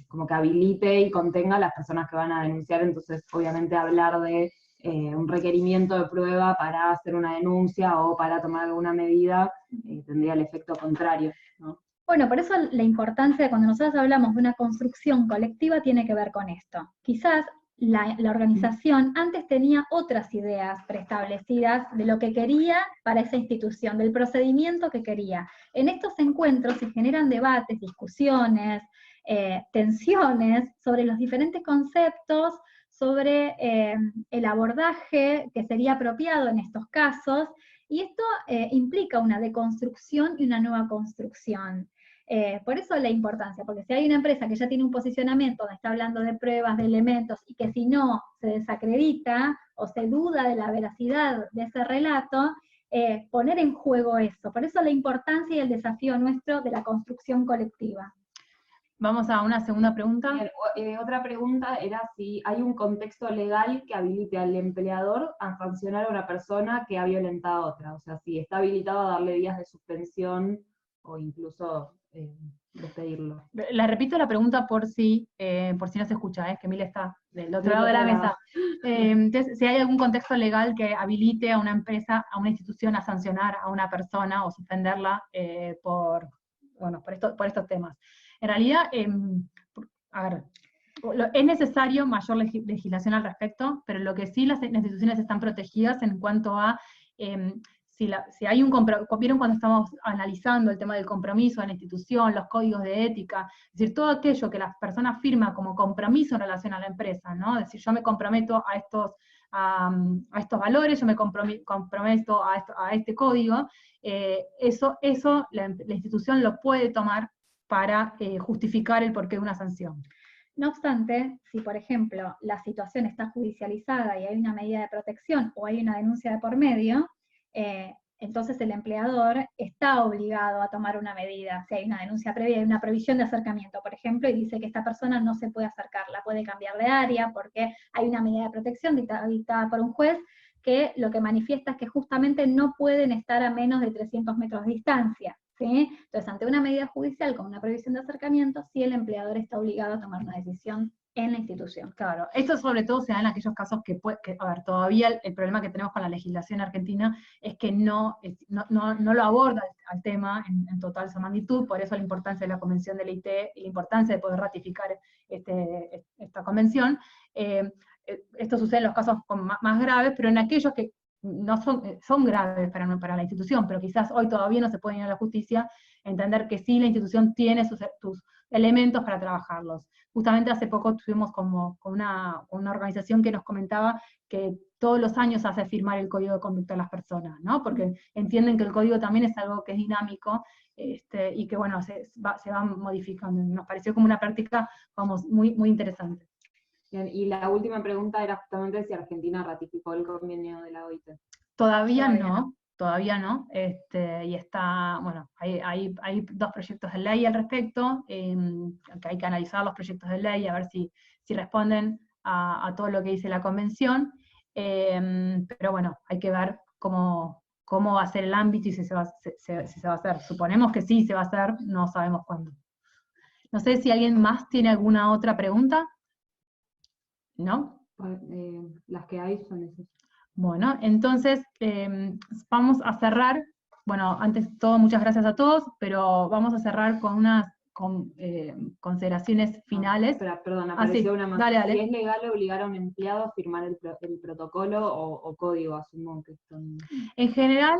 como que habilite y contenga a las personas que van a denunciar, entonces obviamente hablar de un requerimiento de prueba para hacer una denuncia o para tomar alguna medida tendría el efecto contrario, ¿no? Bueno, por eso la importancia de cuando nosotros hablamos de una construcción colectiva tiene que ver con esto. Quizás la organización antes tenía otras ideas preestablecidas de lo que quería para esa institución, del procedimiento que quería. En estos encuentros se generan debates, discusiones, tensiones sobre los diferentes conceptos, sobre el abordaje que sería apropiado en estos casos, y esto implica una deconstrucción y una nueva construcción. Por eso la importancia, porque si hay una empresa que ya tiene un posicionamiento donde está hablando de pruebas, de elementos, y que si no se desacredita o se duda de la veracidad de ese relato, poner en juego eso. Por eso la importancia y el desafío nuestro de la construcción colectiva. Vamos a una segunda pregunta. Bien, otra pregunta era si hay un contexto legal que habilite al empleador a sancionar a una persona que ha violentado a otra. O sea, si está habilitado a darle días de suspensión o incluso despedirlo. Le repito la pregunta por si no se escucha, es que Mila está del otro lado de la mesa. Entonces, si hay algún contexto legal que habilite a una empresa, a una institución a sancionar a una persona o suspenderla por estos temas. En realidad, a ver, es necesario mayor legislación al respecto, pero lo que sí las instituciones están protegidas en cuanto a si hay un compromiso. ¿Vieron cuando estamos analizando el tema del compromiso de la institución, los códigos de ética? Es decir, todo aquello que las personas firman como compromiso en relación a la empresa, ¿no? Es decir, yo me comprometo a estos valores, yo me comprometo a este código, eso la institución lo puede tomar para justificar el porqué de una sanción. No obstante, si por ejemplo la situación está judicializada y hay una medida de protección o hay una denuncia de por medio, entonces el empleador está obligado a tomar una medida. Si hay una denuncia previa, hay una prohibición de acercamiento, por ejemplo, y dice que esta persona no se puede acercar, la puede cambiar de área porque hay una medida de protección dictada por un juez que lo que manifiesta es que justamente no pueden estar a menos de 300 metros de distancia. ¿Sí? Entonces, ante una medida judicial con una prohibición de acercamiento, sí el empleador está obligado a tomar una decisión en la institución. Claro, esto sobre todo se da en aquellos casos a ver, todavía el problema que tenemos con la legislación argentina es que no lo aborda al tema en total su magnitud, por eso la importancia de la Convención de la IT y la importancia de poder ratificar esta convención. Esto sucede en los casos más graves, pero en aquellos que no son graves para la institución, pero quizás hoy todavía no se pueden ir a la justicia, entender que sí la institución tiene sus elementos para trabajarlos. Justamente hace poco estuvimos con una organización que nos comentaba que todos los años hace firmar el código de conducta a las personas, ¿no? Porque entienden que el código también es algo que es dinámico, y que bueno, se va modificando. Nos pareció como una práctica, vamos, muy, muy interesante. Bien, y la última pregunta era justamente si Argentina ratificó el convenio de la OIT. Todavía no, y está, bueno, hay 2 proyectos de ley al respecto, que hay que analizar los proyectos de ley, a ver si responden a todo lo que dice la convención, pero bueno, hay que ver cómo va a ser el ámbito y si se va a hacer. Suponemos que sí se va a hacer, no sabemos cuándo. No sé si alguien más tiene alguna otra pregunta. ¿No? Las que hay son esas. Bueno, entonces vamos a cerrar. Bueno, antes de todo, muchas gracias a todos, pero vamos a cerrar con unas consideraciones finales. Espera, perdón, apareció sí, una más. Dale. Si es legal obligar a un empleado a firmar el protocolo o código, asumo que son... En general,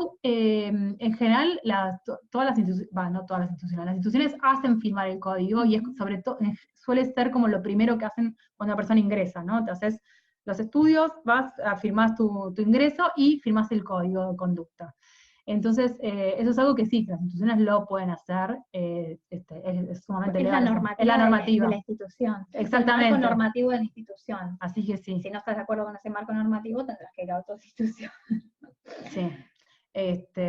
todas las instituciones, no todas las instituciones hacen firmar el código, y es sobre todo, suele ser como lo primero que hacen cuando una persona ingresa, ¿no? Te haces los estudios, firmás tu ingreso y firmás el código de conducta. Entonces, eso es algo que sí, las instituciones lo pueden hacer, es sumamente legal. Es la normativa de la institución. Exactamente. Es el marco normativo de la institución. Así que sí. Si no estás de acuerdo con ese marco normativo, tendrás que ir a otra institución. Sí.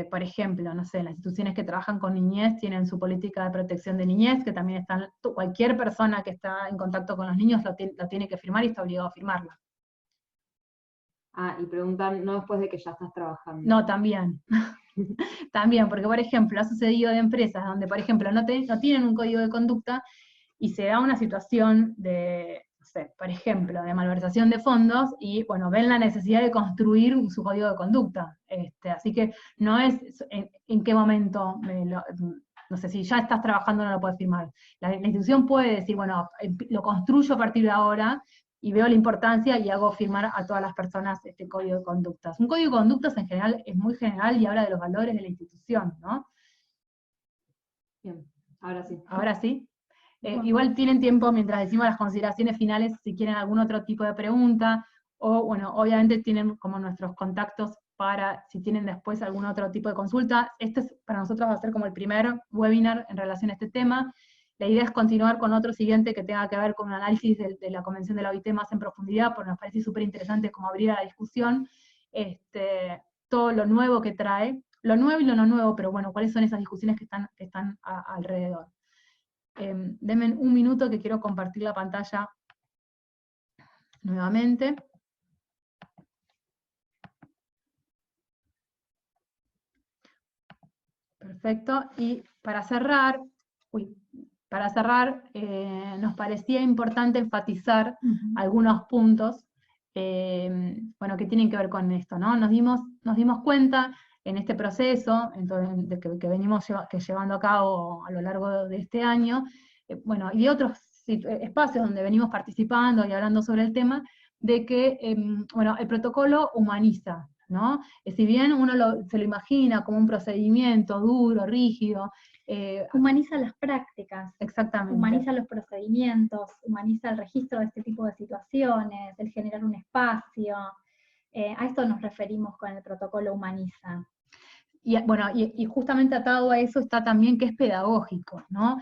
Por ejemplo, no sé, las instituciones que trabajan con niñez tienen su política de protección de niñez, que también cualquier persona que está en contacto con los niños lo tiene que firmar y está obligado a firmarla. Y preguntan, no después de que ya estás trabajando. No, también. También, porque por ejemplo, ha sucedido de empresas donde, por ejemplo, no tienen un código de conducta y se da una situación de, no sé, por ejemplo, de malversación de fondos y, bueno, ven la necesidad de construir su código de conducta. Así que no es en qué momento, no sé, si ya estás trabajando no lo puedes firmar. La institución puede decir, bueno, lo construyo a partir de ahora, y veo la importancia y hago firmar a todas las personas este código de conductas. Un código de conductas en general es muy general y habla de los valores de la institución, ¿no? Bien, ahora sí. Ahora sí. Igual tienen tiempo mientras decimos las consideraciones finales, si quieren algún otro tipo de pregunta, o bueno, obviamente tienen como nuestros contactos para, si tienen después algún otro tipo de consulta. Para nosotros va a ser como el primer webinar en relación a este tema. La idea es continuar con otro siguiente que tenga que ver con un análisis de la Convención de la OIT más en profundidad, porque nos parece súper interesante como abrir a la discusión todo lo nuevo que trae, lo nuevo y lo no nuevo, pero bueno, cuáles son esas discusiones que están alrededor. Denme un minuto que quiero compartir la pantalla nuevamente. Perfecto, y para cerrar, nos parecía importante enfatizar algunos puntos que tienen que ver con esto, ¿no? Nos dimos cuenta en este proceso que venimos llevando a cabo a lo largo de este año, y de otros espacios donde venimos participando y hablando sobre el tema, de que el protocolo humaniza, ¿no? Si bien uno se lo imagina como un procedimiento duro, rígido, humaniza las prácticas, exactamente, humaniza los procedimientos, humaniza el registro de este tipo de situaciones, el generar un espacio. A esto nos referimos con el protocolo humaniza. Y justamente atado a eso está también que es pedagógico, ¿no?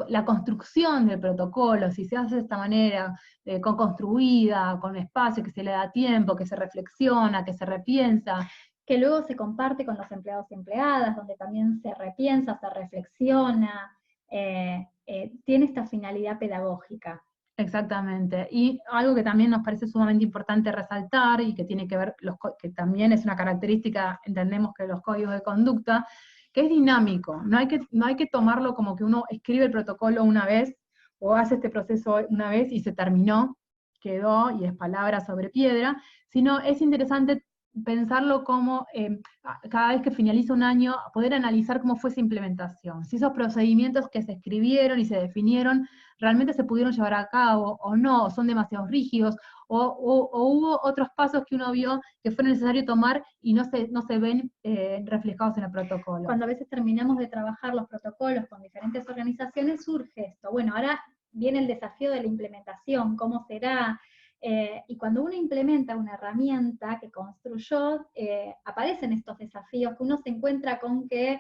La construcción del protocolo, si se hace de esta manera, construida, con espacio, que se le da tiempo, que se reflexiona, que se repiensa, que luego se comparte con los empleados y empleadas, donde también se repiensa, se reflexiona, tiene esta finalidad pedagógica. Exactamente, y algo que también nos parece sumamente importante resaltar, y que tiene que ver, que también es una característica, entendemos que los códigos de conducta, que es dinámico, no hay que tomarlo como que uno escribe el protocolo una vez, o hace este proceso una vez y se terminó, quedó, y es palabra sobre piedra, sino es interesante pensarlo como, cada vez que finaliza un año, poder analizar cómo fue esa implementación, si esos procedimientos que se escribieron y se definieron, realmente se pudieron llevar a cabo, o no, o son demasiado rígidos, o hubo otros pasos que uno vio que fue necesario tomar y no se ven reflejados en el protocolo. Cuando a veces terminamos de trabajar los protocolos con diferentes organizaciones, surge esto. Bueno, ahora viene el desafío de la implementación, ¿cómo será? Y cuando uno implementa una herramienta que construyó, aparecen estos desafíos, que uno se encuentra con que,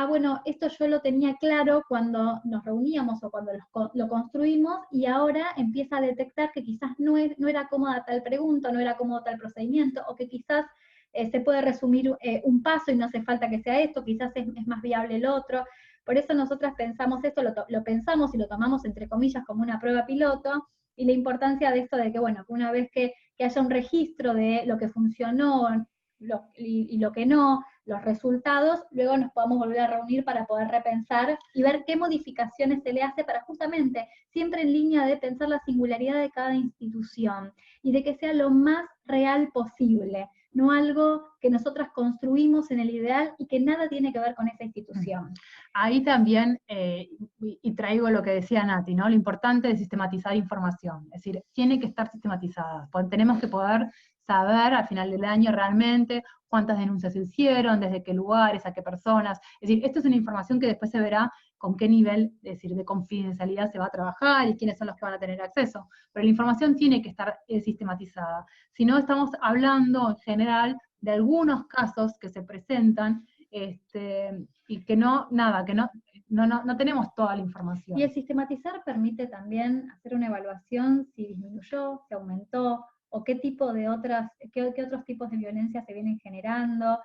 bueno, esto yo lo tenía claro cuando nos reuníamos o cuando lo construimos, y ahora empieza a detectar que quizás no era cómoda tal pregunta, no era cómodo tal procedimiento, o que quizás se puede resumir un paso y no hace falta que sea esto, quizás es más viable el otro. Por eso nosotras pensamos esto, lo pensamos y lo tomamos entre comillas como una prueba piloto, y la importancia de esto de que, bueno, una vez que haya un registro de lo que funcionó y lo que no, los resultados, luego nos podamos volver a reunir para poder repensar y ver qué modificaciones se le hace para justamente, siempre en línea de pensar la singularidad de cada institución y de que sea lo más real posible. no algo que nosotras construimos en el ideal y que nada tiene que ver con esa institución. Ahí también, y traigo lo que decía Nati, ¿no? Lo importante de sistematizar información, es decir, tiene que estar sistematizada, tenemos que poder saber al final del año realmente cuántas denuncias se hicieron, desde qué lugares, a qué personas, es decir, esto es una información que después se verá con qué nivel, es decir, de confidencialidad se va a trabajar y quiénes son los que van a tener acceso, pero la información tiene que estar sistematizada, si no estamos hablando en general de algunos casos que se presentan, y que no tenemos toda la información. Y el sistematizar permite también hacer una evaluación si disminuyó, si aumentó, o qué otros tipos de violencia se vienen generando,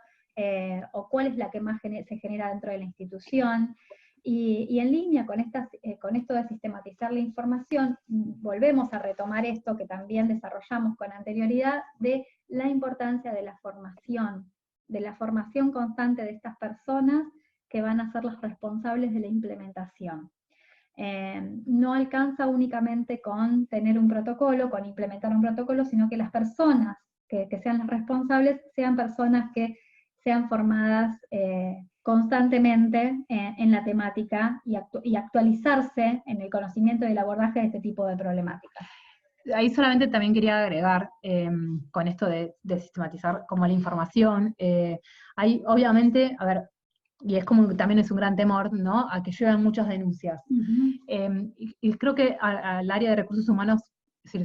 o cuál es la que más se genera dentro de la institución. Y en línea con esto de sistematizar la información, volvemos a retomar esto que también desarrollamos con anterioridad, de la importancia de la formación constante de estas personas que van a ser las responsables de la implementación. No alcanza únicamente con tener un protocolo, con implementar un protocolo, sino que las personas que sean las responsables sean personas que sean formadas constantemente en la temática y actualizarse en el conocimiento y el abordaje de este tipo de problemáticas. Ahí solamente también quería agregar, con esto de sistematizar como la información, hay obviamente, a ver, y es como también es un gran temor, ¿no?, a que lleguen muchas denuncias. Y creo que al área de recursos humanos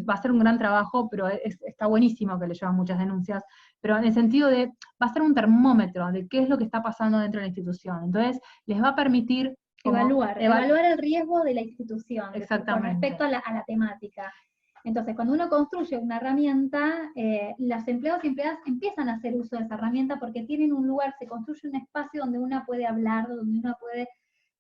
va a ser un gran trabajo, pero está buenísimo que le llevan muchas denuncias, pero en el sentido de, va a ser un termómetro de qué es lo que está pasando dentro de la institución. Entonces, les va a permitir evaluar el riesgo de la institución con respecto a la temática. Entonces, cuando uno construye una herramienta, los empleados y empleadas empiezan a hacer uso de esa herramienta porque tienen un lugar, se construye un espacio donde uno puede hablar, donde uno puede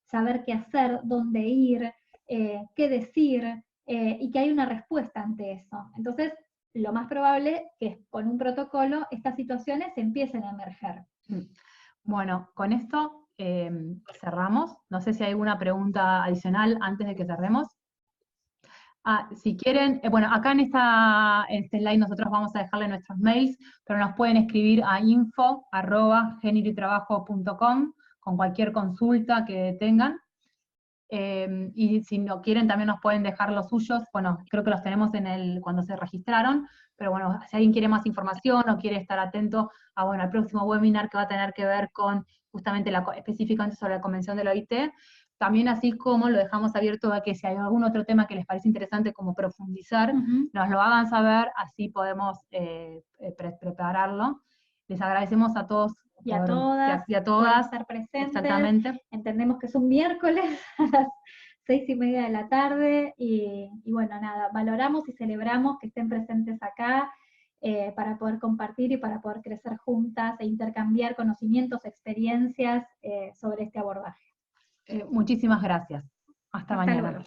saber qué hacer, dónde ir, qué decir, y que hay una respuesta ante eso. Entonces, lo más probable es que con un protocolo estas situaciones empiecen a emerger. Bueno, con esto cerramos. No sé si hay alguna pregunta adicional antes de que cerremos. Si quieren, bueno, acá en este slide nosotros vamos a dejarle nuestros mails, pero nos pueden escribir a info@géneroytrabajo.com con cualquier consulta que tengan. Y si no quieren también nos pueden dejar los suyos, bueno, creo que los tenemos cuando se registraron, pero bueno, si alguien quiere más información o quiere estar atento al próximo webinar que va a tener que ver con justamente específicamente sobre la Convención de la OIT, también así como lo dejamos abierto a que si hay algún otro tema que les parece interesante como profundizar, nos lo hagan saber, así podemos prepararlo. Les agradecemos a todos y a todas por estar presentes. Exactamente. Entendemos que es un miércoles a las 6:30 de la tarde, y bueno, nada, valoramos y celebramos que estén presentes acá, para poder compartir y para poder crecer juntas e intercambiar conocimientos, experiencias sobre este abordaje. Muchísimas gracias. Hasta mañana. Luego.